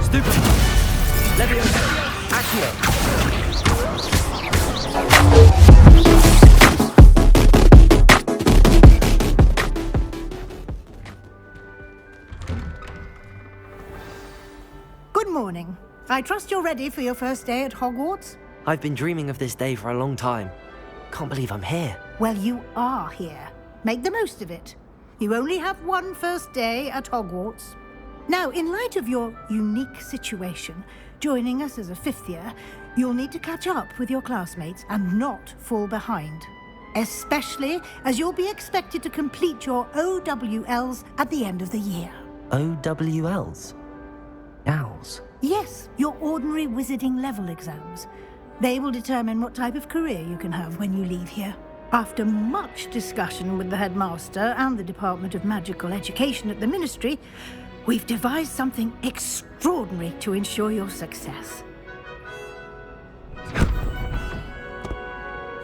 Stupid! Leviosa! Accio! Good morning. I trust you're ready for your first day at Hogwarts? I've been dreaming of this day for a long time. Can't believe I'm here. Well, you are here. Make the most of it. You only have one first day at Hogwarts. Now, in light of your unique situation, joining us as a fifth year, you'll need to catch up with your classmates and not fall behind. Especially as you'll be expected to complete your OWLs at the end of the year. OWLs? Owls? Yes, your ordinary wizarding level exams. They will determine what type of career you can have when you leave here. After much discussion with the headmaster and the Department of Magical Education at the Ministry, we've devised something extraordinary to ensure your success.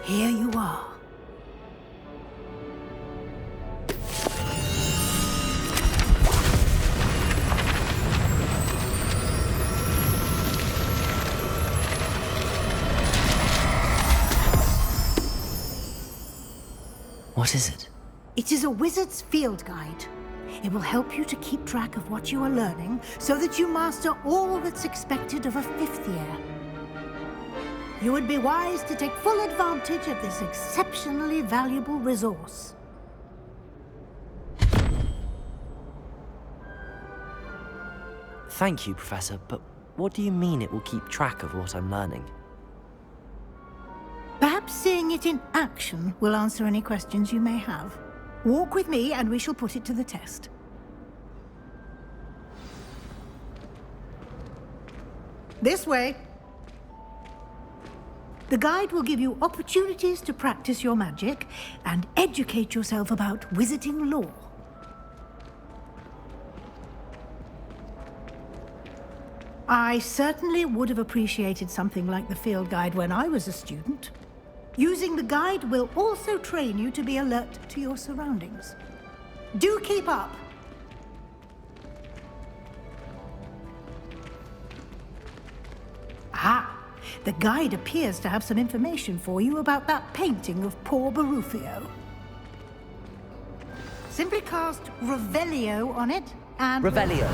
Here you are. What is it? It is a wizard's field guide. It will help you to keep track of what you are learning so that you master all that's expected of a fifth year. You would be wise to take full advantage of this exceptionally valuable resource. Thank you, Professor, but what do you mean it will keep track of what I'm learning? Perhaps seeing it in action will answer any questions you may have. Walk with me and we shall put it to the test. This way. The guide will give you opportunities to practice your magic and educate yourself about wizarding lore. I certainly would have appreciated something like the field guide when I was a student. Using the guide will also train you to be alert to your surroundings. Do keep up! Ah, the guide appears to have some information for you about that painting of poor Barufio. Simply cast Revelio on it and... Revelio.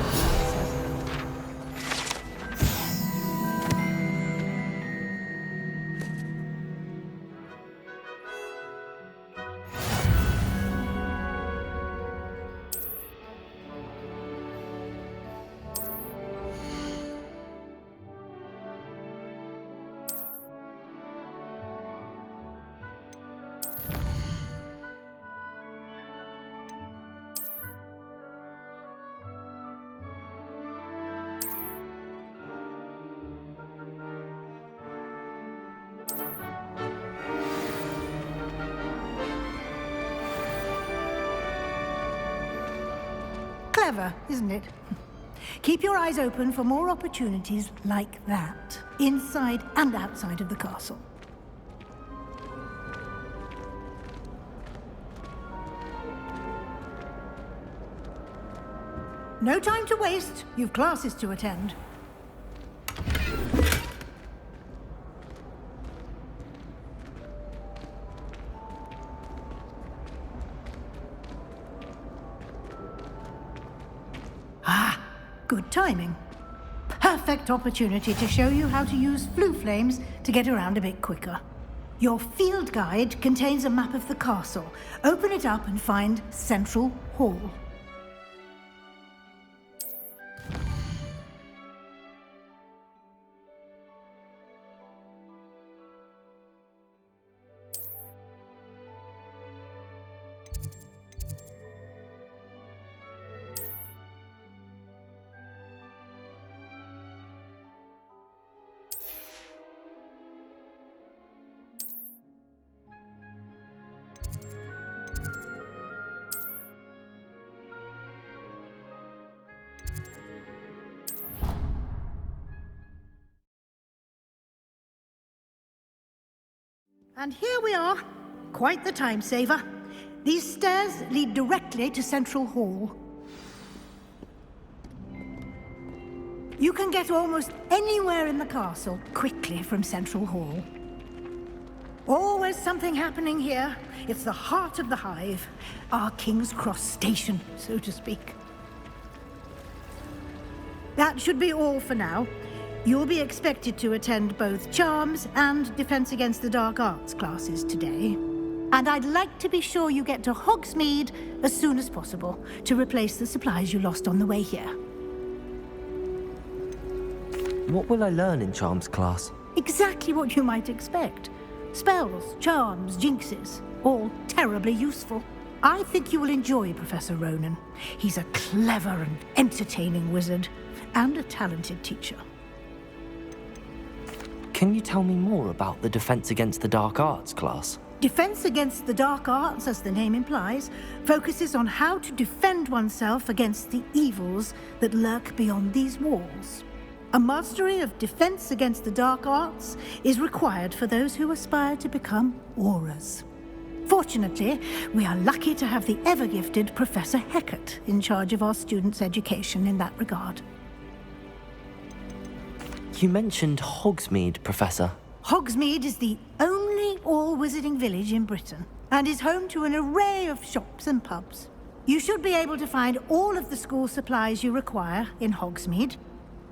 Clever, isn't it? Keep your eyes open for more opportunities like that, inside and outside of the castle. No time to waste. You've classes to attend. Good timing. Perfect opportunity to show you how to use flue flames to get around a bit quicker. Your field guide contains a map of the castle. Open it up and find Central Hall. And here we are. Quite the time saver. These stairs lead directly to Central Hall. You can get almost anywhere in the castle quickly from Central Hall. Always something happening here. It's the heart of the hive, our King's Cross station, so to speak. That should be all for now. You'll be expected to attend both Charms and Defense Against the Dark Arts classes today. And I'd like to be sure you get to Hogsmeade as soon as possible to replace the supplies you lost on the way here. What will I learn in Charms class? Exactly what you might expect. Spells, charms, jinxes, all terribly useful. I think you will enjoy Professor Ronan. He's a clever and entertaining wizard, and a talented teacher. Can you tell me more about the Defense Against the Dark Arts class? Defense Against the Dark Arts, as the name implies, focuses on how to defend oneself against the evils that lurk beyond these walls. A mastery of Defense Against the Dark Arts is required for those who aspire to become auras. Fortunately, we are lucky to have the ever-gifted Professor Hecat in charge of our students' education in that regard. You mentioned Hogsmeade, Professor. Hogsmeade is the only all-wizarding village in Britain, and is home to an array of shops and pubs. You should be able to find all of the school supplies you require in Hogsmeade.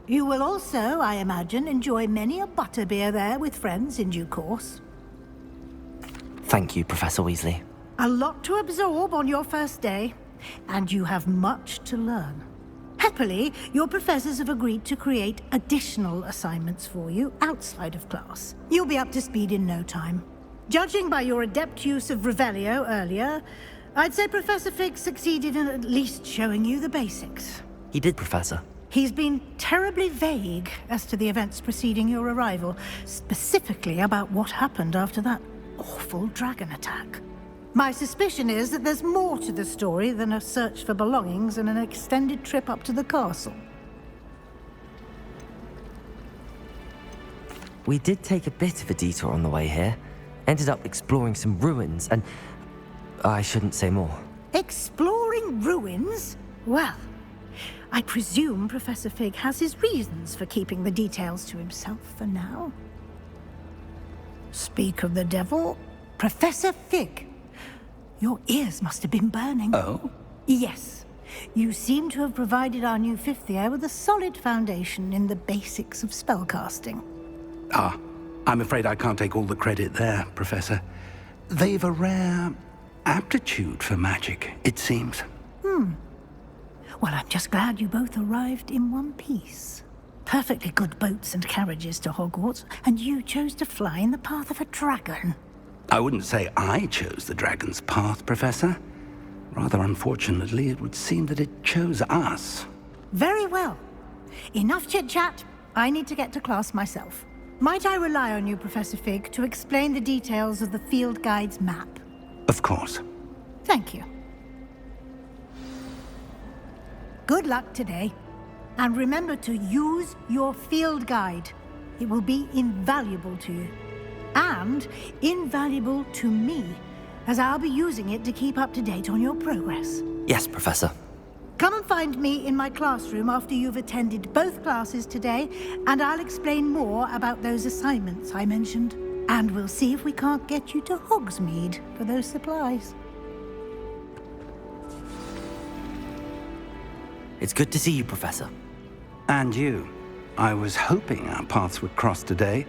You will also, I imagine, enjoy many a butterbeer there with friends in due course. Thank you, Professor Weasley. A lot to absorb on your first day, and you have much to learn. Happily, your professors have agreed to create additional assignments for you outside of class. You'll be up to speed in no time. Judging by your adept use of Revelio earlier, I'd say Professor Fig succeeded in at least showing you the basics. He did, Professor. He's been terribly vague as to the events preceding your arrival, specifically about what happened after that awful dragon attack. My suspicion is that there's more to the story than a search for belongings and an extended trip up to the castle. We did take a bit of a detour on the way here. Ended up exploring some ruins and... I shouldn't say more. Exploring ruins? Well, I presume Professor Fig has his reasons for keeping the details to himself for now. Speak of the devil, Professor Fig. Your ears must have been burning. Oh? Yes. You seem to have provided our new fifth year with a solid foundation in the basics of spellcasting. Ah, I'm afraid I can't take all the credit there, Professor. They've a rare aptitude for magic, it seems. Well, I'm just glad you both arrived in one piece. Perfectly good boats and carriages to Hogwarts, and you chose to fly in the path of a dragon. I wouldn't say I chose the dragon's path, Professor. Rather unfortunately, it would seem that it chose us. Very well. Enough chit-chat. I need to get to class myself. Might I rely on you, Professor Fig, to explain the details of the field guide's map? Of course. Thank you. Good luck today. And remember to use your field guide. It will be invaluable to you. And invaluable to me, as I'll be using it to keep up to date on your progress. Yes, Professor. Come and find me in my classroom after you've attended both classes today, and I'll explain more about those assignments I mentioned. And we'll see if we can't get you to Hogsmeade for those supplies. It's good to see you, Professor. And you. I was hoping our paths would cross today,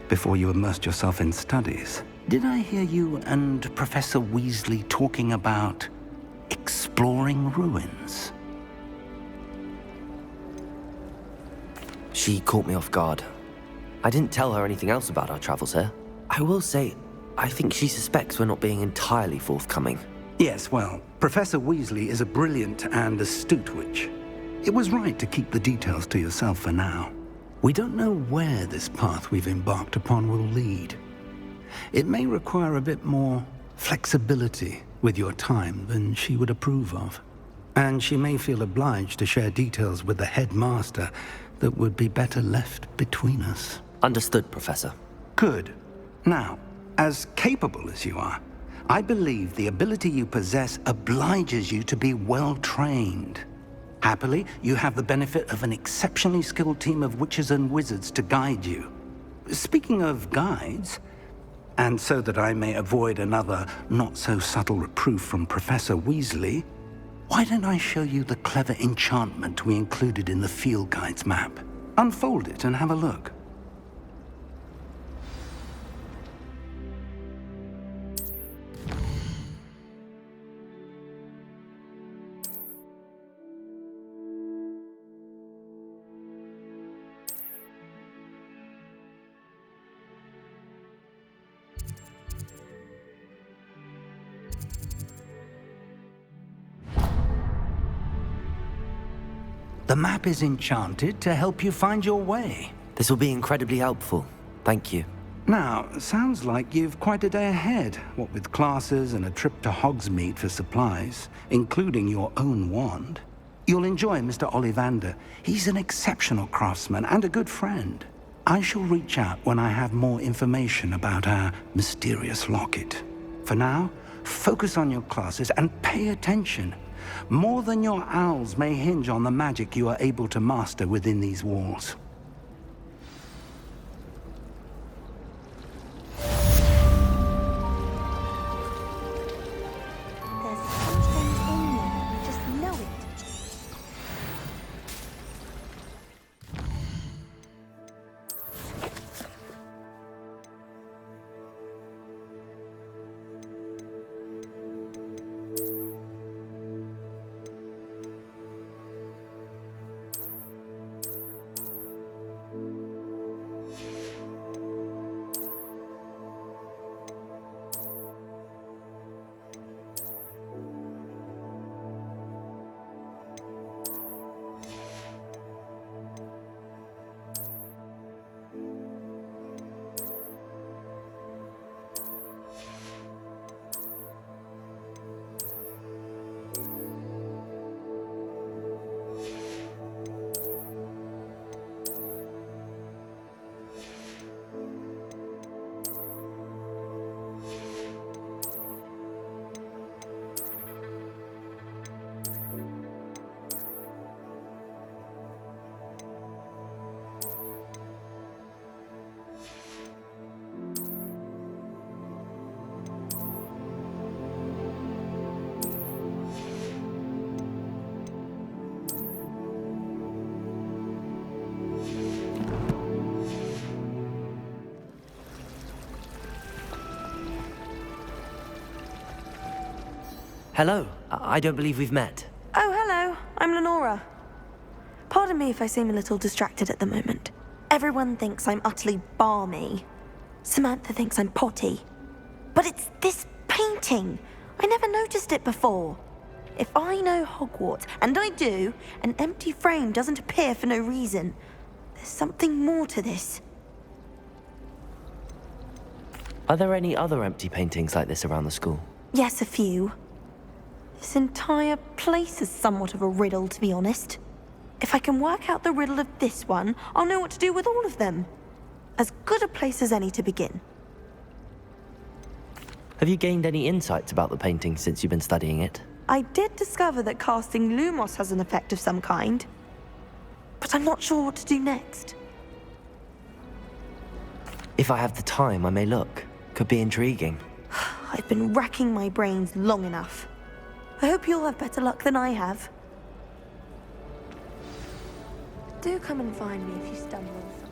before you immersed yourself in studies. Did I hear you and Professor Weasley talking about exploring ruins? She caught me off guard. I didn't tell her anything else about our travels here. I will say, I think she suspects we're not being entirely forthcoming. Yes, well, Professor Weasley is a brilliant and astute witch. It was right to keep the details to yourself for now. We don't know where this path we've embarked upon will lead. It may require a bit more flexibility with your time than she would approve of. And she may feel obliged to share details with the headmaster that would be better left between us. Understood, Professor. Good. Now, as capable as you are, I believe the ability you possess obliges you to be well trained. Happily, you have the benefit of an exceptionally skilled team of witches and wizards to guide you. Speaking of guides, and so that I may avoid another not-so-subtle reproof from Professor Weasley, why don't I show you the clever enchantment we included in the field guide's map? Unfold it and have a look. The map is enchanted to help you find your way. This will be incredibly helpful. Thank you. Now, sounds like you've quite a day ahead, what with classes and a trip to Hogsmeade for supplies, including your own wand. You'll enjoy Mr. Ollivander. He's an exceptional craftsman and a good friend. I shall reach out when I have more information about our mysterious locket. For now, focus on your classes and pay attention. More than your owls may hinge on the magic you are able to master within these walls. There's something in there. I just know it. Hello. I don't believe we've met. Oh, hello. I'm Lenora. Pardon me if I seem a little distracted at the moment. Everyone thinks I'm utterly balmy. Samantha thinks I'm potty. But it's this painting. I never noticed it before. If I know Hogwarts, and I do, an empty frame doesn't appear for no reason. There's something more to this. Are there any other empty paintings like this around the school? Yes, a few. This entire place is somewhat of a riddle, to be honest. If I can work out the riddle of this one, I'll know what to do with all of them. As good a place as any to begin. Have you gained any insights about the painting since you've been studying it? I did discover that casting Lumos has an effect of some kind. But I'm not sure what to do next. If I have the time, I may look. Could be intriguing. I've been racking my brains long enough. I hope you'll have better luck than I have. Do come and find me if you stumble on something.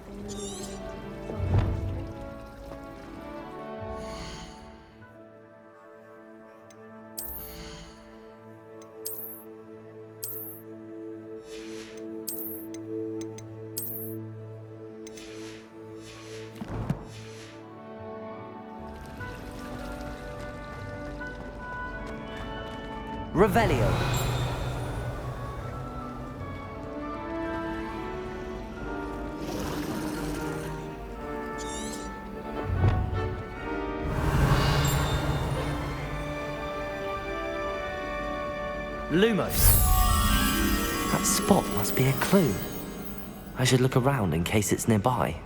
Revelio. Lumos. That spot must be a clue. I should look around in case it's nearby.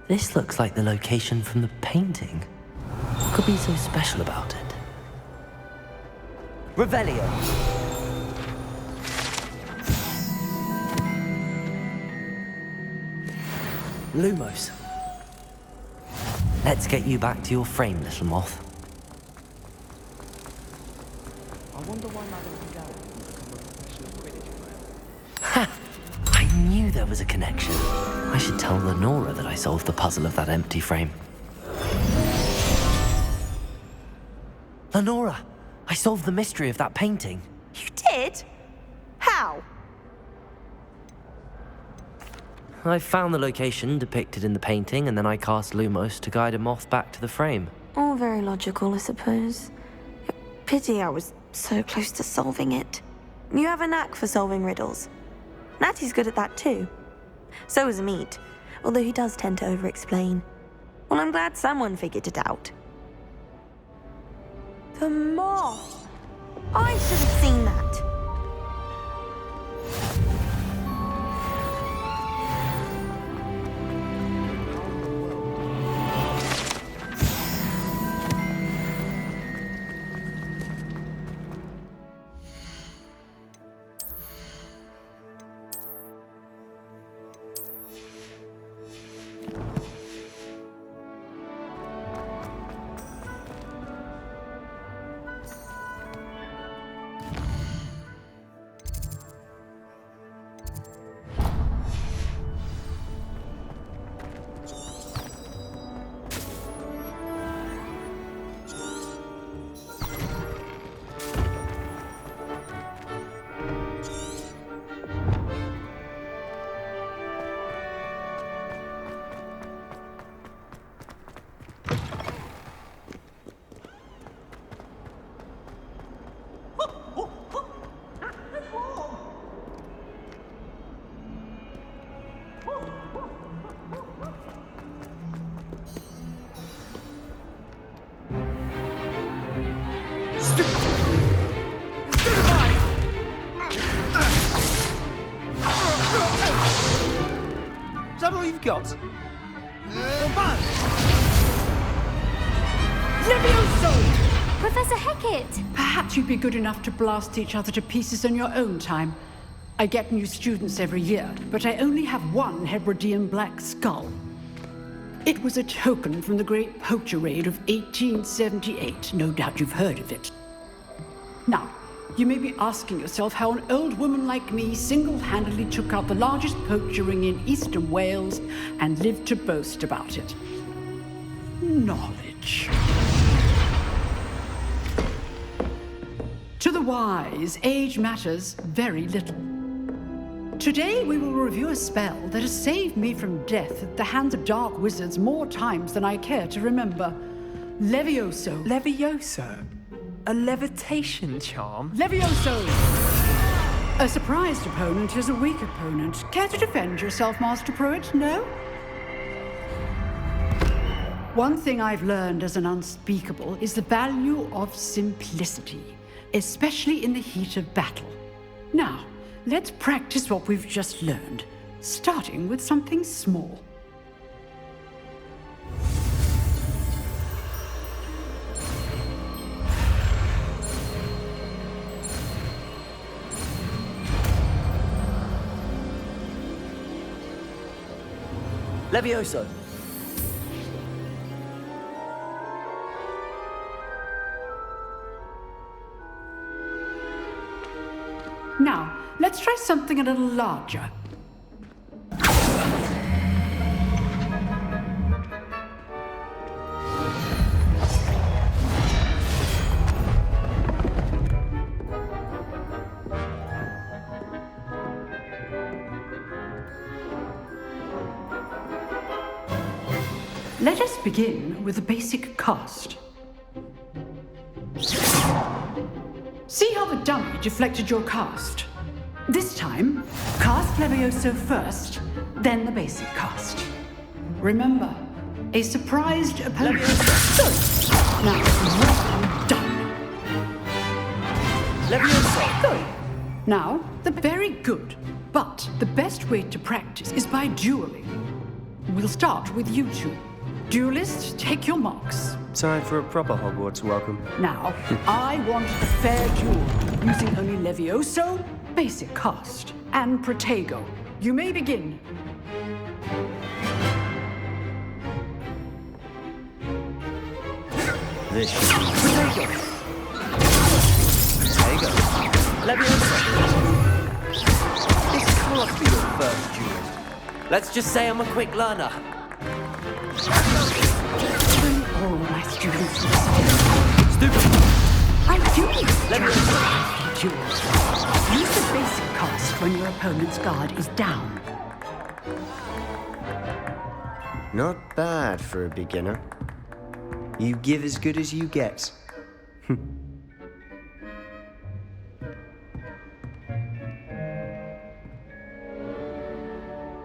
This looks like the location from the painting. What could be so special about it? Revelio! Lumos. Let's get you back to your frame, little moth. I wonder why Madame Diagon has become a professional Quidditch player. Ha! I knew there was a connection. I should tell Lenora that I solved the puzzle of that empty frame. Lenora! I solved the mystery of that painting. You did? How? I found the location depicted in the painting, and then I cast Lumos to guide a moth back to the frame. All very logical, I suppose. Pity I was so close to solving it. You have a knack for solving riddles. Natty's good at that too. So is Mead, although he does tend to over-explain. Well, I'm glad someone figured it out. The moth! I should have seen that. Is that all you've got? Levioso! Professor Hecat! Perhaps you'd be good enough to blast each other to pieces in your own time. I get new students every year, but I only have one Hebridean black skull. It was a token from the Great Poacher Raid of 1878. No doubt you've heard of it. Now, you may be asking yourself how an old woman like me single-handedly took out the largest poacher ring in eastern Wales and lived to boast about it. Knowledge. To the wise, age matters very little. Today we will review a spell that has saved me from death at the hands of dark wizards more times than I care to remember. Levioso. Levioso? A levitation charm? Levioso! A surprised opponent is a weak opponent. Care to defend yourself, Master Pruitt? No? One thing I've learned as an unspeakable is the value of simplicity, especially in the heat of battle. Now, let's practice what we've just learned, starting with something small. Levioso! Now, let's try something a little larger. Let us begin with the basic cast. See how the dummy deflected your cast? This time, cast Levioso first, then the basic cast. Remember, a surprised opponent. Good. Now, well done. Levioso! Good. Now, the very good. But the best way to practice is by dueling. We'll start with you two. Duelists, take your marks. Time for a proper Hogwarts welcome. Now, I want a fair duel, using only Levioso, basic cast, and Protego. You may begin. This Protego. Diagon. Leviosa. This can't be your first duel. Let's just say I'm a quick learner. Bring all my students to the stage. Stupid. I'm dueling. Leviosa. Duel. Use the basic cast when your opponent's guard is down. Not bad for a beginner. You give as good as you get.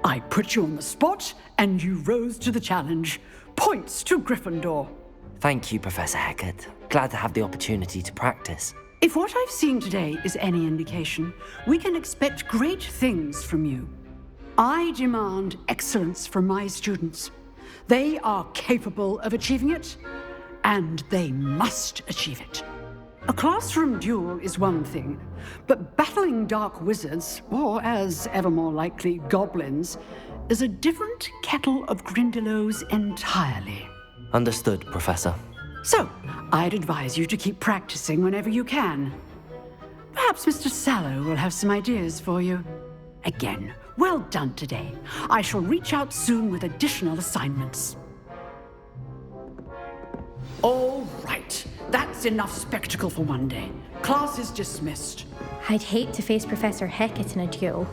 I put you on the spot, and you rose to the challenge. Points to Gryffindor. Thank you, Professor Hecat. Glad to have the opportunity to practice. If what I've seen today is any indication, we can expect great things from you. I demand excellence from my students. They are capable of achieving it, and they must achieve it. A classroom duel is one thing, but battling dark wizards, or as ever more likely, goblins, is a different kettle of Grindylows entirely. Understood, Professor. So, I'd advise you to keep practicing whenever you can. Perhaps Mr. Sallow will have some ideas for you. Again, well done today. I shall reach out soon with additional assignments. All right. That's enough spectacle for one day. Class is dismissed. I'd hate to face Professor Hecat in a duel.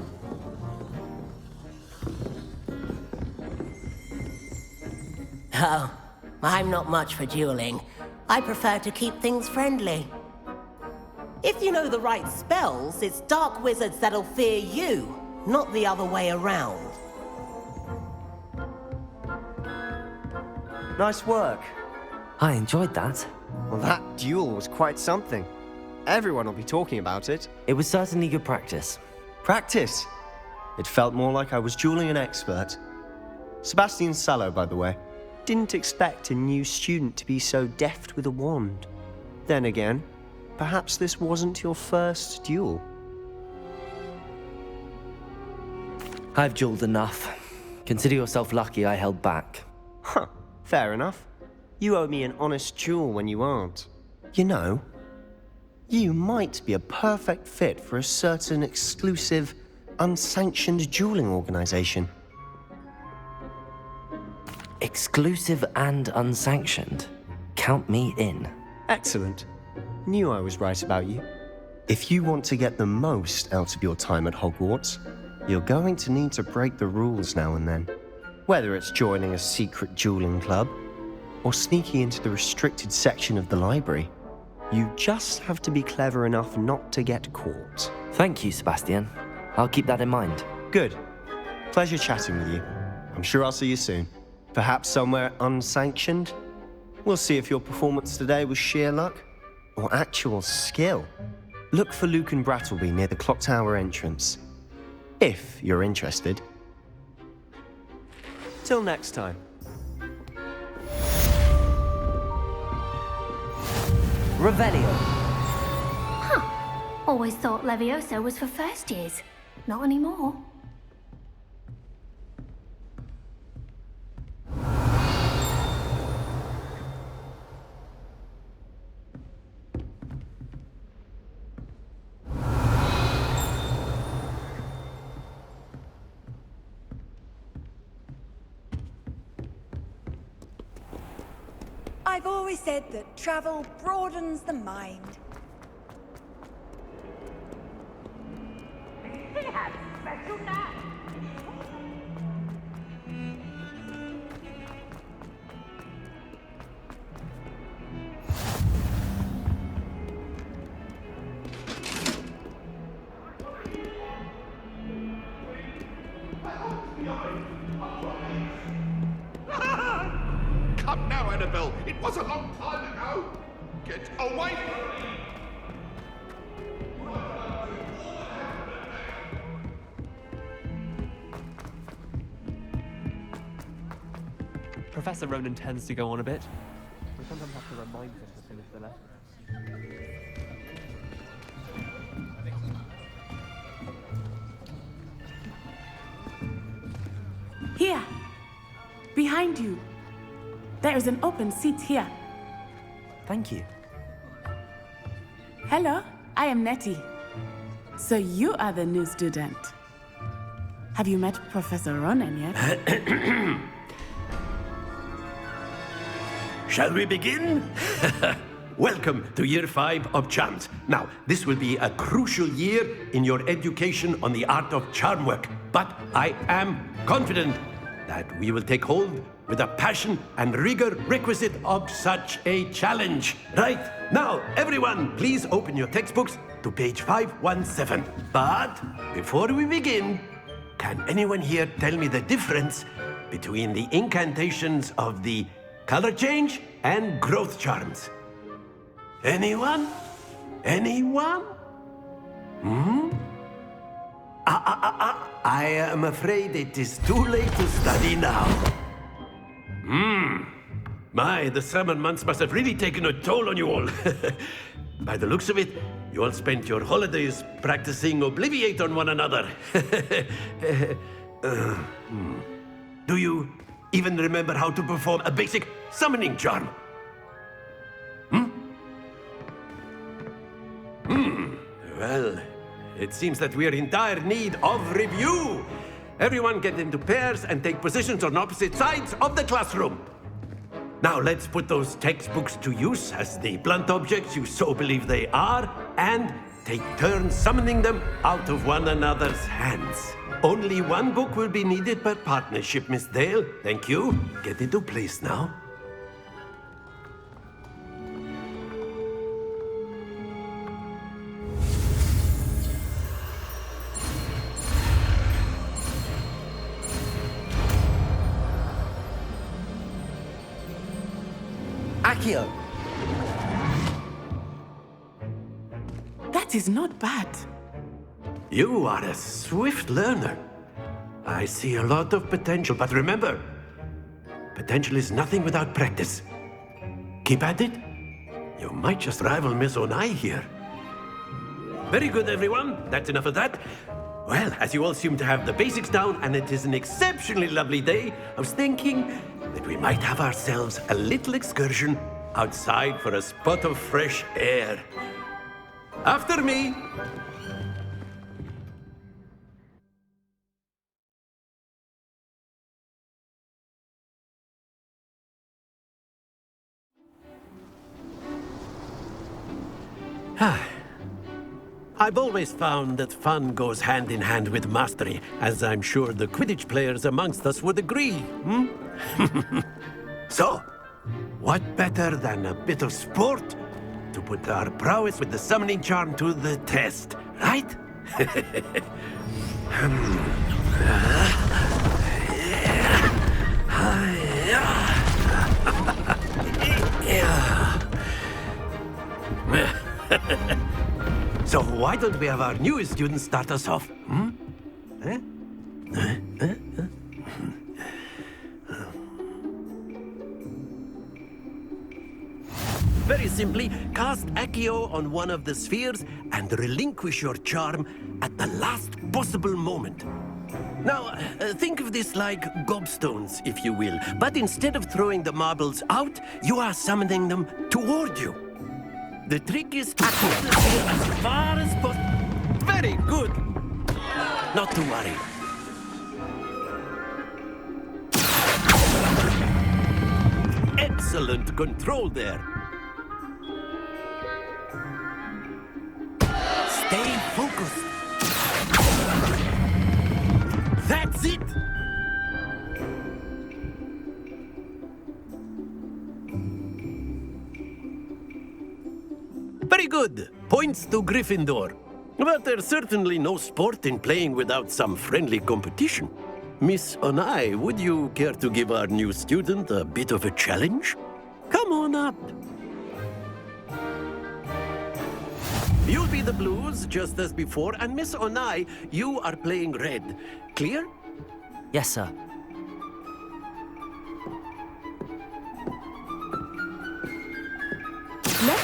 Oh, I'm not much for dueling. I prefer to keep things friendly. If you know the right spells, it's dark wizards that'll fear you, not the other way around. Nice work. I enjoyed that. Well, that duel was quite something. Everyone will be talking about it. It was certainly good practice. Practice. It felt more like I was dueling an expert. Sebastian Sallow, by the way. Didn't expect a new student to be so deft with a wand. Then again, perhaps this wasn't your first duel. I've dueled enough. Consider yourself lucky I held back. Huh, fair enough. You owe me an honest duel when you aren't. You know, you might be a perfect fit for a certain exclusive, unsanctioned dueling organization. Exclusive and unsanctioned. Count me in. Excellent. Knew I was right about you. If you want to get the most out of your time at Hogwarts, you're going to need to break the rules now and then. Whether it's joining a secret dueling club, or sneaking into the restricted section of the library, you just have to be clever enough not to get caught. Thank you, Sebastian. I'll keep that in mind. Good. Pleasure chatting with you. I'm sure I'll see you soon. Perhaps somewhere unsanctioned? We'll see if your performance today was sheer luck or actual skill. Look for Luke and Brattleby near the clock tower entrance, if you're interested. Till next time. Revelio. Always thought Levioso was for first years. Not anymore. I've always said that travel broadens the mind. Come now, Annabelle. It was a long time ago. Get away from me. Professor Ronan tends to go on a bit. We sometimes have to remind him to finish the lesson. Here! Behind you! There is an open seat here. Thank you. Hello, I am Nettie. So you are the new student. Have you met Professor Ronan yet? Shall we begin? Welcome to Year 5 of Charms. Now, this will be a crucial year in your education on the art of charm work, but I am confident that we will take hold with the passion and rigor requisite of such a challenge. Right, now, everyone, please open your textbooks to page 517. But before we begin, can anyone here tell me the difference between the incantations of the color change and growth charms? Anyone? Anyone? I am afraid it is too late to study now. My, the summer months must have really taken a toll on you all. By the looks of it, you all spent your holidays practicing Obliviate on one another. Do you even remember how to perform a basic summoning charm? Well, it seems that we are in dire need of review. Everyone get into pairs and take positions on opposite sides of the classroom. Now let's put those textbooks to use as the blunt objects you so believe they are, and take turns summoning them out of one another's hands. Only one book will be needed per partnership, Miss Dale. Thank you. Get into place now. Accio! That is not bad. You are a swift learner. I see a lot of potential, but remember, potential is nothing without practice. Keep at it. You might just rival Miss Onai here. Very good, everyone. That's enough of that. Well, as you all seem to have the basics down, and it is an exceptionally lovely day, I was thinking that we might have ourselves a little excursion outside for a spot of fresh air. After me. I've always found that fun goes hand in hand with mastery, as I'm sure the Quidditch players amongst us would agree, So, what better than a bit of sport to put our prowess with the summoning charm to the test, right? So why don't we have our newest student start us off? Very simply, cast Accio on one of the spheres and relinquish your charm at the last possible moment. Now, think of this like gobstones, if you will, but instead of throwing the marbles out, you are summoning them toward you. The trick is to pull the sphere as far as possible. Very good. Not to worry. Excellent control there. Stay focused. That's it. Very good. Points to Gryffindor. But there's certainly no sport in playing without some friendly competition. Miss Onai, would you care to give our new student a bit of a challenge? Come on up. You'll be the blues, just as before, and Miss Onai, you are playing red. Clear? Yes, sir.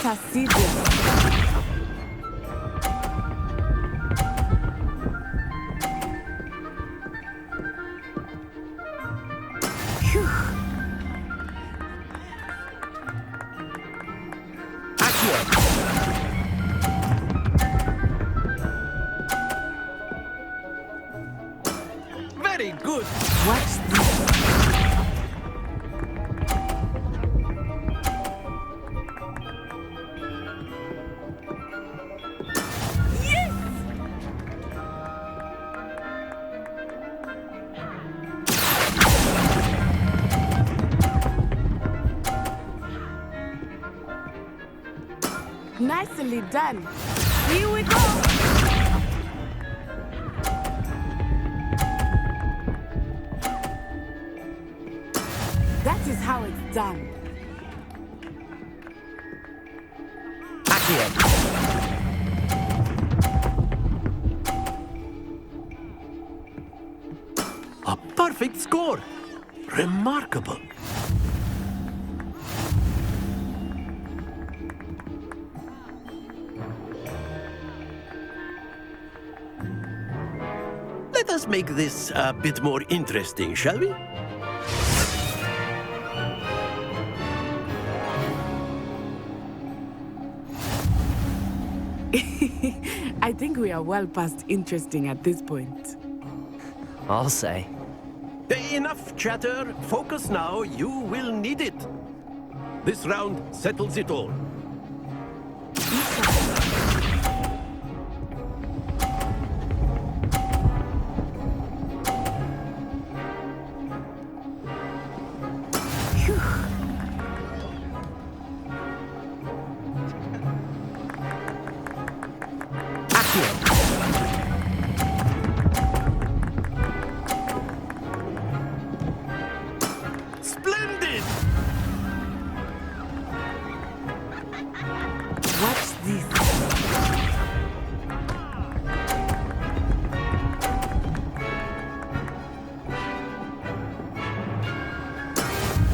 Let us see this. Very good. Watch this. Nicely done. Here we go. That is how it's done. A perfect score. Remarkable. Let us make this a bit more interesting, shall we? I think we are well past interesting at this point. I'll say. Enough chatter. Focus now. You will need it. This round settles it all. Splendid! Watch this.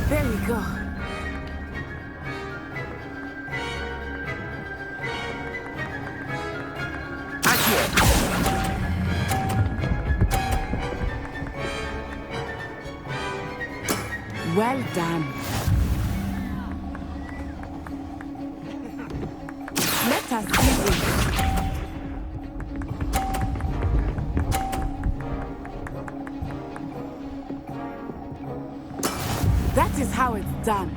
There we go. Well done. Let us see this. That is how it's done.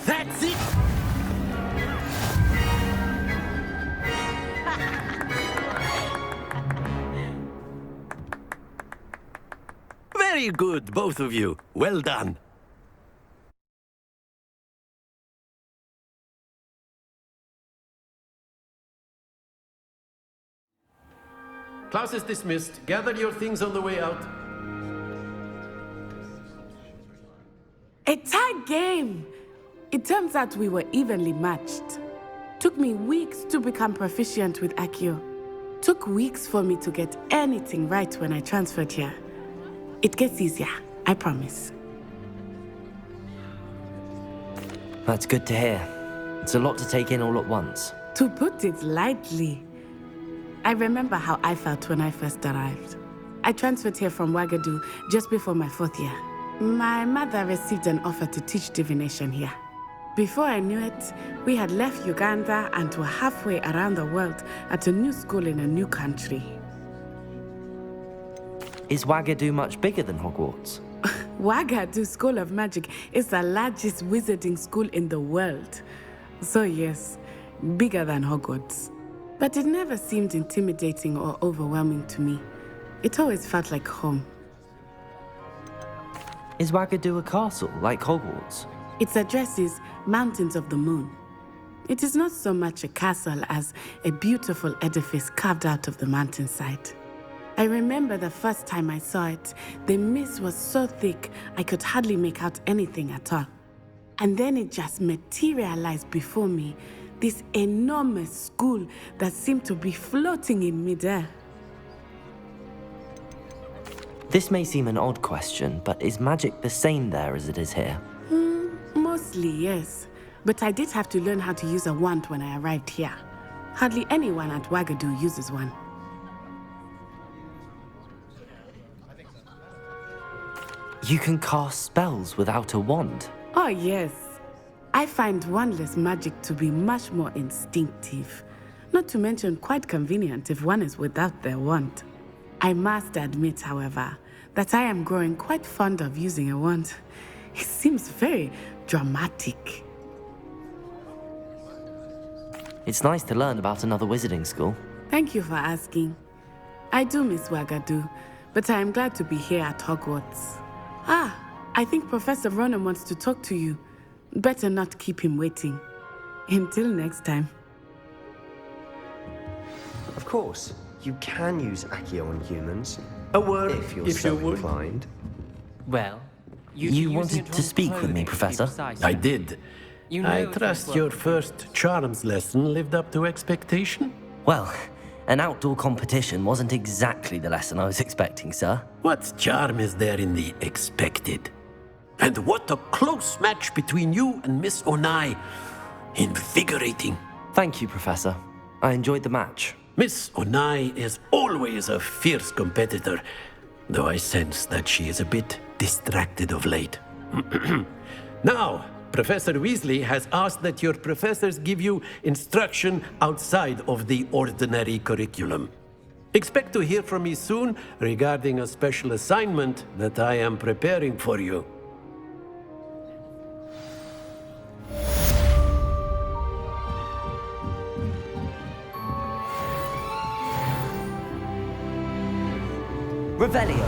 That's it! Very good, both of you. Well done. Class is dismissed. Gather your things on the way out. A tight game. It turns out we were evenly matched. Took me weeks to become proficient with SaKu. Took weeks for me to get anything right when I transferred here. It gets easier, I promise. That's good to hear. It's a lot to take in all at once. To put it lightly, I remember how I felt when I first arrived. I transferred here from Wagadu just before my 4th year. My mother received an offer to teach divination here. Before I knew it, we had left Uganda and were halfway around the world at a new school in a new country. Is Wagadu much bigger than Hogwarts? Wagadu School of Magic is the largest wizarding school in the world. So yes, bigger than Hogwarts. But it never seemed intimidating or overwhelming to me. It always felt like home. Is Wagadu a castle, like Hogwarts? Its address is Mountains of the Moon. It is not so much a castle as a beautiful edifice carved out of the mountainside. I remember the first time I saw it, the mist was so thick I could hardly make out anything at all. And then it just materialized before me, this enormous school that seemed to be floating in midair. This may seem an odd question, but is magic the same there as it is here? Mostly, yes. But I did have to learn how to use a wand when I arrived here. Hardly anyone at Wagadu uses one. You can cast spells without a wand? Oh, yes. I find wandless magic to be much more instinctive. Not to mention quite convenient if one is without their wand. I must admit, however, that I am growing quite fond of using a wand. It seems very dramatic. It's nice to learn about another wizarding school. Thank you for asking. I do miss Wagadu, but I am glad to be here at Hogwarts. I think Professor Ronan wants to talk to you. Better not keep him waiting. Until next time. Of course, you can use Accio on humans. A word, if you're if so you would. inclined. Well, You wanted to speak with me, Professor? I did. I trust your first charms lesson lived up to expectation? Well, an outdoor competition wasn't exactly the lesson I was expecting, sir. What charm is there in the expected? And what a close match between you and Miss Onai. Invigorating. Thank you, Professor. I enjoyed the match. Miss Onai is always a fierce competitor, though I sense that she is a bit distracted of late. Now, Professor Weasley has asked that your professors give you instruction outside of the ordinary curriculum. Expect to hear from me soon regarding a special assignment that I am preparing for you. Revelio.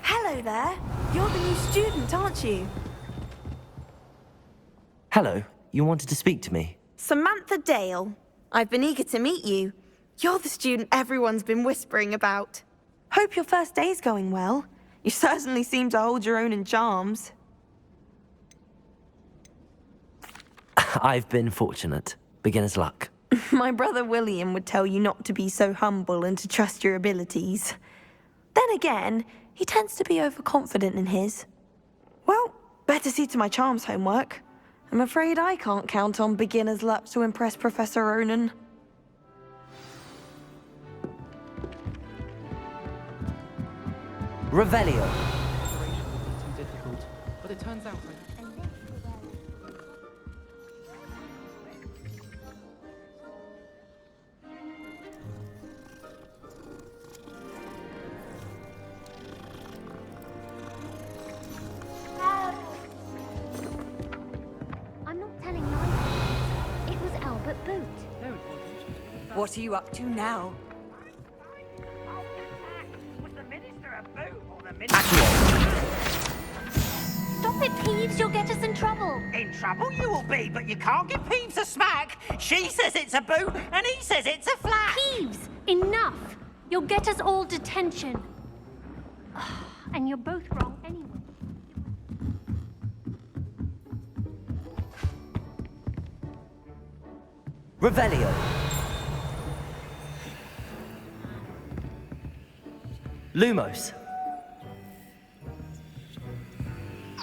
Hello there. You're the new student, aren't you? Hello. You wanted to speak to me? Samantha Dale. I've been eager to meet you. You're the student everyone's been whispering about. Hope your first day's going well. You certainly seem to hold your own in charms. I've been fortunate. Beginner's luck. My brother William would tell you not to be so humble and to trust your abilities. Then again, he tends to be overconfident in his. Well, better see to my charms homework. I'm afraid I can't count on beginner's luck to impress Professor Ronan. Revelio. Too difficult, but it turns out I'm not telling lies. It was Albert Boot. What are you up to now? Stop it, Peeves. You'll get us in trouble. In trouble you will be, but you can't give Peeves a smack. She says it's a boot, and he says it's a flat. Peeves, enough. You'll get us all detention. And you're both wrong anyway. Revelio. Lumos.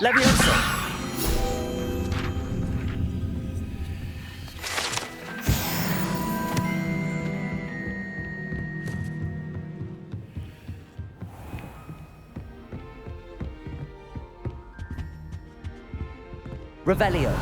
Leviosa. Revelio.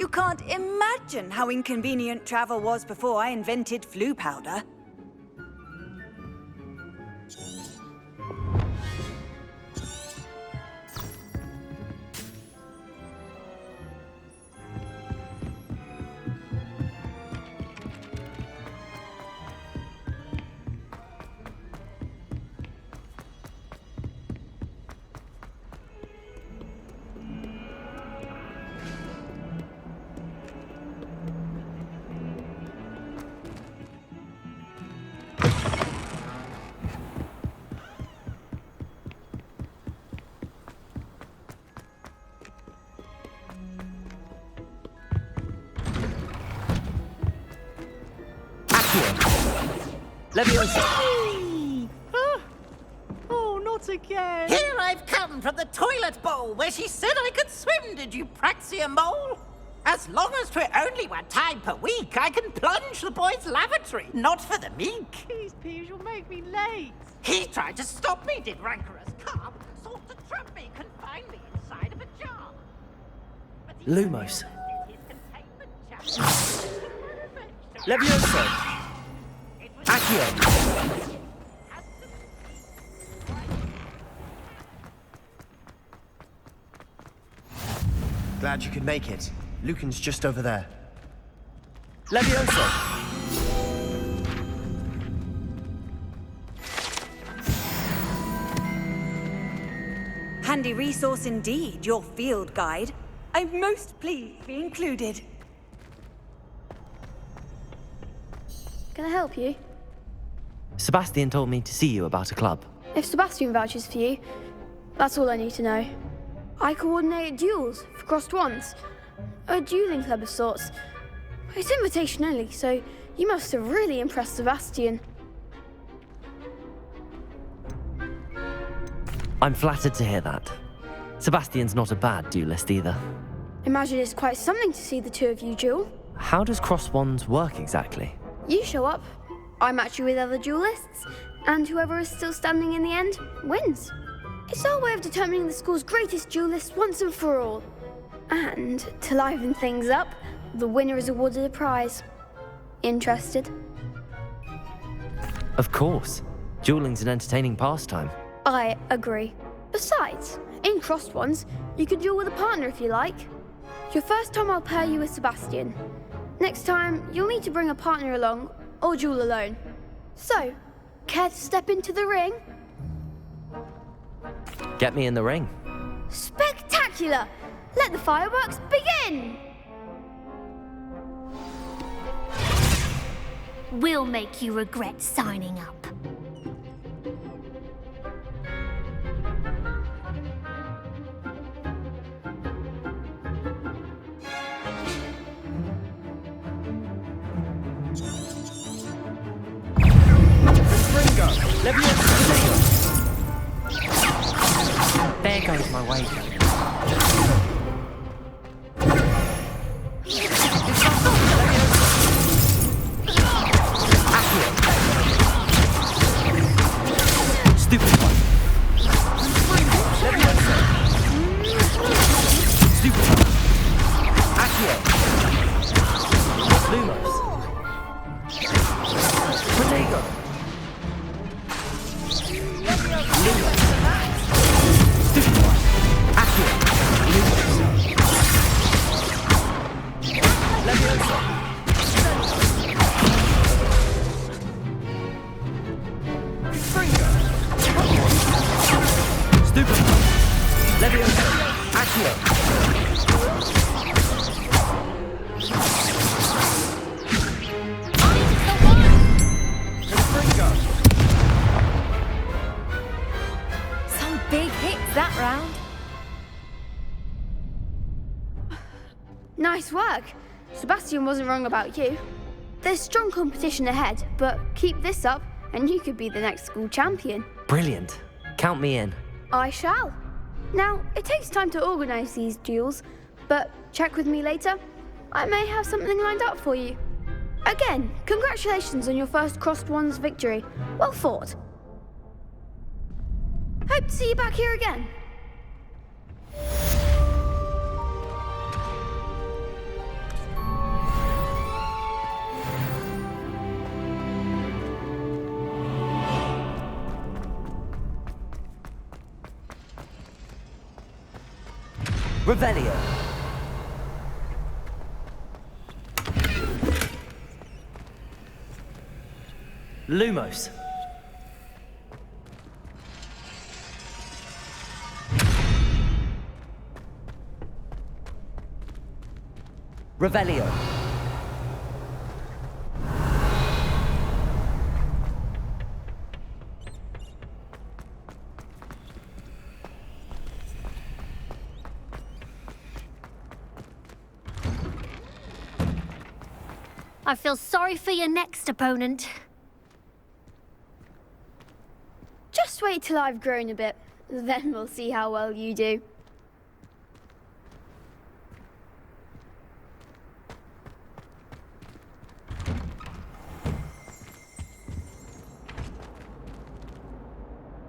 You can't imagine how inconvenient travel was before I invented flu powder. Leviosa! Oh, not again. Here I've come from the toilet bowl where she said I could swim, did you praxia mole? As long as 'twere only one time per week, I can plunge the boy's lavatory, not for the meek. Please, Peeves, you'll make me late. He tried to stop me, did rancorous carp. Sought to trap me, confine me inside of a jar. Lumos. Leviosa! Accio! Glad you could make it. Lucan's just over there. Leviosa! Handy resource indeed, your field guide. I'm most pleased to be included. Can I help you? Sebastian told me to see you about a club. If Sebastian vouches for you, that's all I need to know. I coordinate duels for crossed wands. A dueling club of sorts. It's invitation only, so you must have really impressed Sebastian. I'm flattered to hear that. Sebastian's not a bad duelist either. Imagine it's quite something to see the two of you duel. How does cross wands work exactly? You show up, I match you with other duelists, and whoever is still standing in the end wins. It's our way of determining the school's greatest duelist once and for all. And to liven things up, the winner is awarded a prize. Interested? Of course. Dueling's an entertaining pastime. I agree. Besides, in crossed ones, you can duel with a partner if you like. Your first time I'll pair you with Sebastian. Next time, you'll need to bring a partner along, or duel alone. So, care to step into the ring? Get me in the ring. Spectacular! Let the fireworks begin! We'll make you regret signing up. There goes my way. Stupid one. Stupid one. Accio. Lumos. Diagon. Some big hits that round. Nice work. Sebastian wasn't wrong about you. There's strong competition ahead, but keep this up and you could be the next school champion. Brilliant. Count me in. I shall. Now, it takes time to organise these duels, but check with me later. I may have something lined up for you. Again, congratulations on your first crossed wands victory. Well fought. Hope to see you back here again. Revelio. Lumos. Revelio. I feel sorry for your next opponent. Just wait till I've grown a bit. Then we'll see how well you do.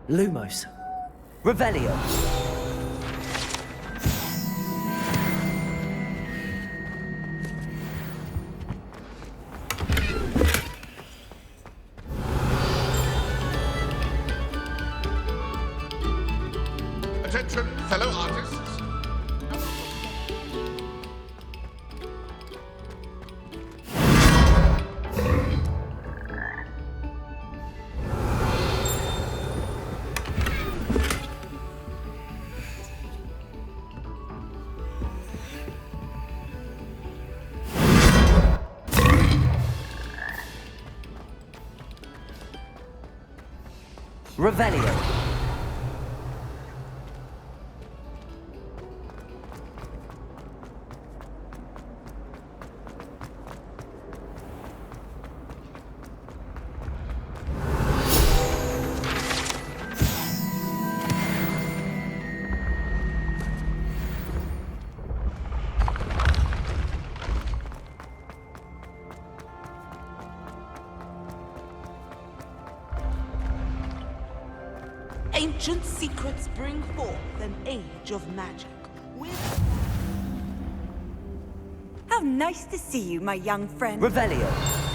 Lumos. Revelio. Attention, fellow artists. Revelio. Ancient secrets bring forth an age of magic. How nice to see you, my young friend. Revelio.